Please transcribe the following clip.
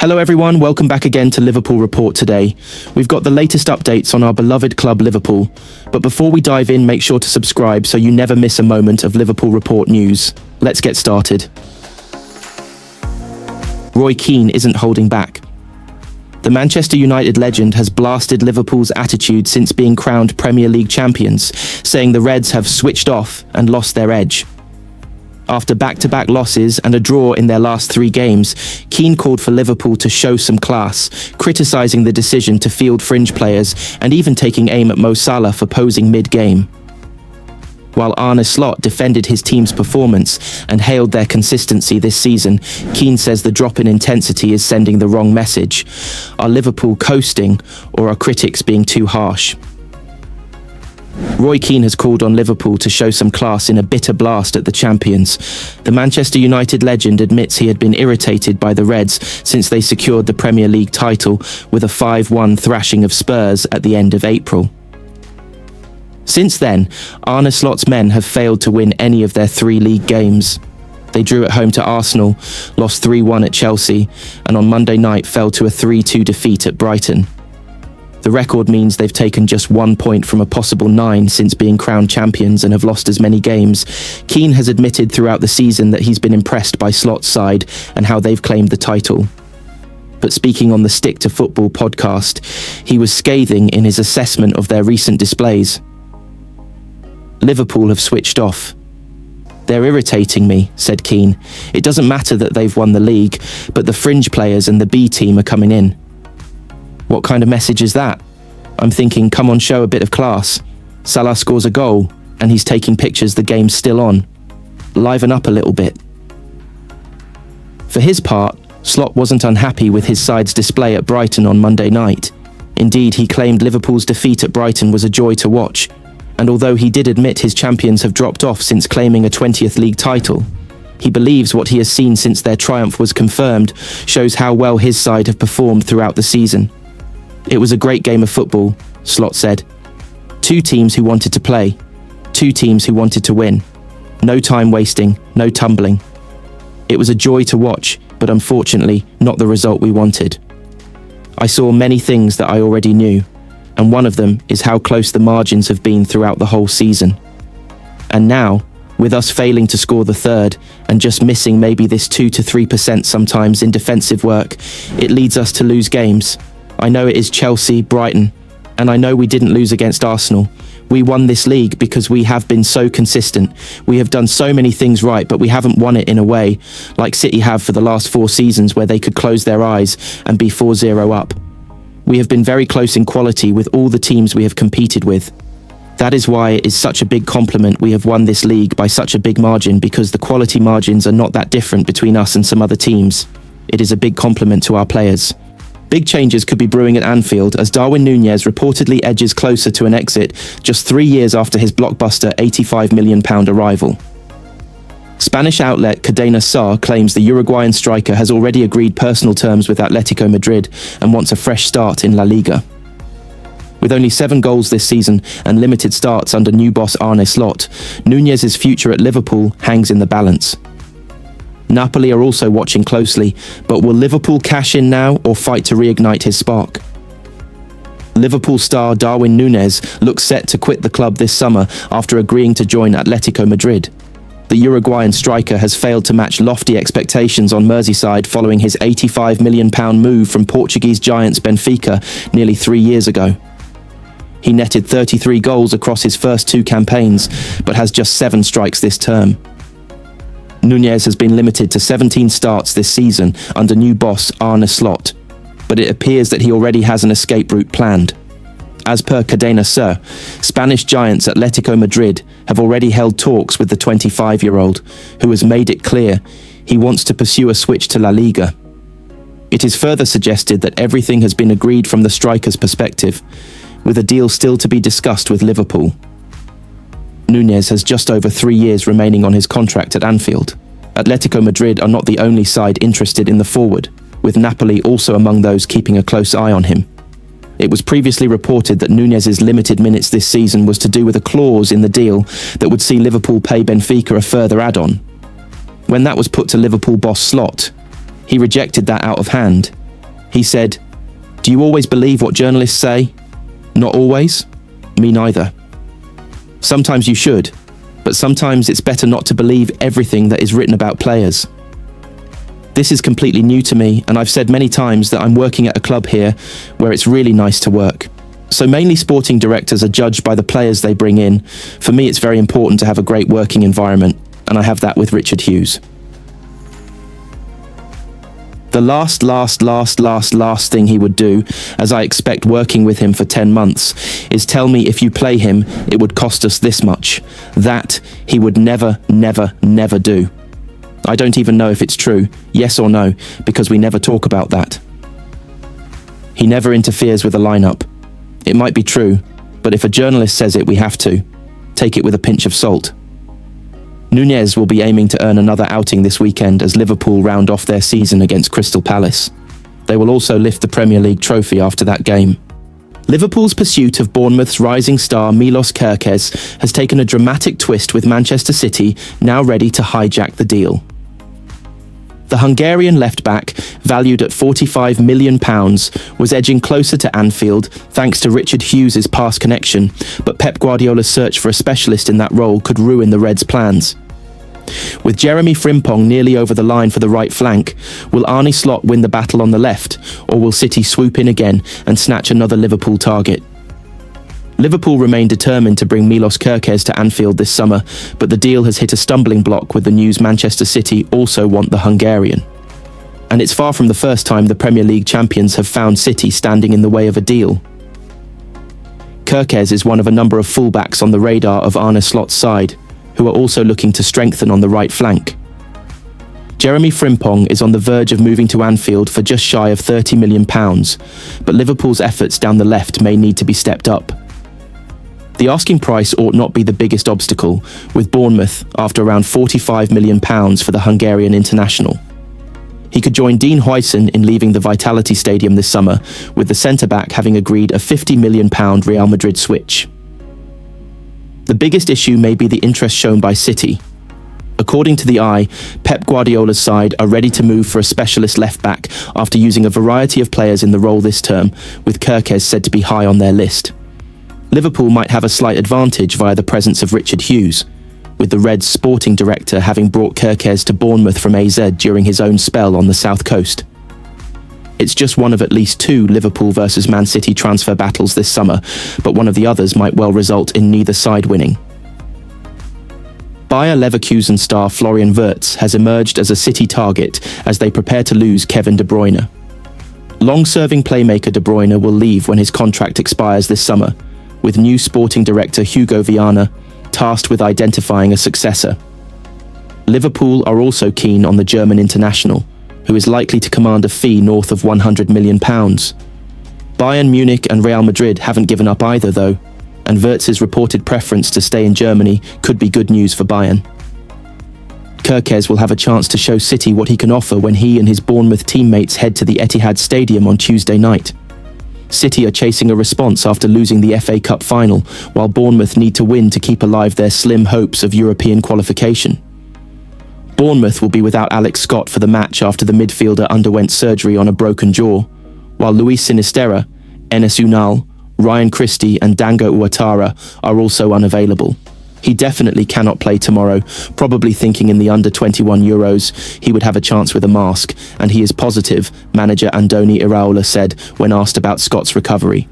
Hello everyone, welcome back again to Liverpool Report today. We've got the latest updates on our beloved club Liverpool, but before we dive in, make sure to subscribe so you never miss a moment of Liverpool Report news. Let's get started. Roy Keane isn't holding back. The Manchester United legend has blasted Liverpool's attitude since being crowned Premier League champions, saying the Reds have switched off and lost their edge. After back-to-back losses and a draw in their last 3 games, Keane called for Liverpool to show some class, criticising the decision to field fringe players and even taking aim at Mo Salah for posing mid-game. While Arneslot defended his team's performance and hailed their consistency this season, Keane says the drop in intensity is sending the wrong message. Are Liverpool coasting, or are critics being too harsh? Roy Keane has called on Liverpool to show some class in a bitter blast at the champions. The Manchester United legend admits he had been irritated by the Reds since they secured the Premier League title with a 5-1 thrashing of Spurs at the end of April. Since then, Arneslot's men have failed to win any of their 3 league games. They drew at home to Arsenal, lost 3-1 at Chelsea, and on Monday night fell to a 3-2 defeat at Brighton. The record means they've taken just 1 point from a possible 9 since being crowned champions and have lost as many games. Keane has admitted throughout the season that he's been impressed by Slot's side and how they've claimed the title. But speaking on the Stick to Football podcast, he was scathing in his assessment of their recent displays. Liverpool have switched off. They're irritating me, said Keane. It doesn't matter that they've won the league, but the fringe players and the B team are coming in. What kind of message is that? I'm thinking, come on, show a bit of class. Salah scores a goal, and he's taking pictures the game's still on. Liven up a little bit. For his part, Slot wasn't unhappy with his side's display at Brighton on Monday night. Indeed, he claimed Liverpool's defeat at Brighton was a joy to watch, and although he did admit his champions have dropped off since claiming a 20th league title, he believes what he has seen since their triumph was confirmed shows how well his side have performed throughout the season. It was a great game of football, Slot said. 2 teams who wanted to play. 2 teams who wanted to win. No time wasting, no tumbling. It was a joy to watch, but unfortunately, not the result we wanted. I saw many things that I already knew, and one of them is how close the margins have been throughout the whole season. And now, with us failing to score the 3rd and just missing maybe this 2 to 3% sometimes in defensive work, it leads us to lose games. I know it is Chelsea, Brighton, and I know we didn't lose against Arsenal. We won this league because we have been so consistent. We have done so many things right, but we haven't won it in a way like City have for the last 4 seasons where they could close their eyes and be 4-0 up. We have been very close in quality with all the teams we have competed with. That is why it is such a big compliment we have won this league by such a big margin, because the quality margins are not that different between us and some other teams. It is a big compliment to our players. Big changes could be brewing at Anfield as Darwin Nunez reportedly edges closer to an exit just 3 years after his blockbuster £85 million arrival. Spanish outlet Cadena Ser claims the Uruguayan striker has already agreed personal terms with Atletico Madrid and wants a fresh start in La Liga. With only 7 goals this season and limited starts under new boss Arneslot, Nunez's future at Liverpool hangs in the balance. Napoli are also watching closely, but will Liverpool cash in now or fight to reignite his spark? Liverpool star Darwin Nunez looks set to quit the club this summer after agreeing to join Atletico Madrid. The Uruguayan striker has failed to match lofty expectations on Merseyside following his £85 million move from Portuguese giants Benfica nearly 3 years ago. He netted 33 goals across his first 2 campaigns, but has just 7 strikes this term. Nunez has been limited to 17 starts this season under new boss Arneslot, but it appears that he already has an escape route planned. As per Cadena Ser, Spanish giants Atletico Madrid have already held talks with the 25-year-old, who has made it clear he wants to pursue a switch to La Liga. It is further suggested that everything has been agreed from the striker's perspective, with a deal still to be discussed with Liverpool. Nunez has just over 3 years remaining on his contract at Anfield. Atletico Madrid are not the only side interested in the forward, with Napoli also among those keeping a close eye on him. It was previously reported that Nunez's limited minutes this season was to do with a clause in the deal that would see Liverpool pay Benfica a further add-on. When that was put to Liverpool boss Slot, he rejected that out of hand. He said, "Do you always believe what journalists say?" "Not always. Me neither. Sometimes you should, but sometimes it's better not to believe everything that is written about players." This is completely new to me, and I've said many times that I'm working at a club here where it's really nice to work. So mainly sporting directors are judged by the players they bring in. For me, it's very important to have a great working environment, and I have that with Richard Hughes. The last thing he would do, as I expect working with him for 10 months, is tell me if you play him, it would cost us this much. That he would never do. I don't even know if it's true, yes or no, because we never talk about that. He never interferes with a lineup. It might be true, but if a journalist says it, we have to. Take it with a pinch of salt. Núñez will be aiming to earn another outing this weekend as Liverpool round off their season against Crystal Palace. They will also lift the Premier League trophy after that game. Liverpool's pursuit of Bournemouth's rising star Milos Kerkez has taken a dramatic twist, with Manchester City now ready to hijack the deal. The Hungarian left-back, valued at £45 million, was edging closer to Anfield thanks to Richard Hughes' past connection, but Pep Guardiola's search for a specialist in that role could ruin the Reds' plans. With Jeremiafrimpong nearly over the line for the right flank, will arneslot win the battle on the left, or will City swoop in again and snatch another Liverpool target? Liverpool remain determined to bring Milos Kerkez to Anfield this summer, but the deal has hit a stumbling block with the news Manchester City also want the Hungarian. And it's far from the first time the Premier League champions have found City standing in the way of a deal. Kerkez is one of a number of fullbacks on the radar of arneslot's side, who are also looking to strengthen on the right flank. Jeremiafrimpong is on the verge of moving to Anfield for just shy of £30 million, but Liverpool's efforts down the left may need to be stepped up. The asking price ought not be the biggest obstacle, with Bournemouth after around £45 million for the Hungarian international. He could join Dean Huijsen in leaving the Vitality Stadium this summer, with the centre-back having agreed a £50 million Real Madrid switch. The biggest issue may be the interest shown by City. According to the Eye, Pep Guardiola's side are ready to move for a specialist left-back after using a variety of players in the role this term, with Kerkez said to be high on their list. Liverpool might have a slight advantage via the presence of Richard Hughes, with the Reds' sporting director having brought Kerkez to Bournemouth from AZ during his own spell on the south coast. It's just one of at least 2 Liverpool versus Man City transfer battles this summer, but one of the others might well result in neither side winning. Bayer Leverkusen star Florian Wirtz has emerged as a City target as they prepare to lose Kevin De Bruyne. Long-serving playmaker De Bruyne will leave when his contract expires this summer, with new sporting director Hugo Viana tasked with identifying a successor. Liverpool are also keen on the German international, who is likely to command a fee north of £100 million. Bayern Munich and Real Madrid haven't given up either, though, and Wirtz's reported preference to stay in Germany could be good news for Bayern. Kerkez will have a chance to show City what he can offer when he and his Bournemouth teammates head to the Etihad Stadium on Tuesday night. City are chasing a response after losing the FA Cup final, while Bournemouth need to win to keep alive their slim hopes of European qualification. Bournemouth will be without Alex Scott for the match after the midfielder underwent surgery on a broken jaw, while Luis Sinisterra, Enes Unal, Ryan Christie and Dango Ouattara are also unavailable. He definitely cannot play tomorrow, probably thinking in the under-21 Euros he would have a chance with a mask, and he is positive, manager Andoni Iraola said when asked about Scott's recovery.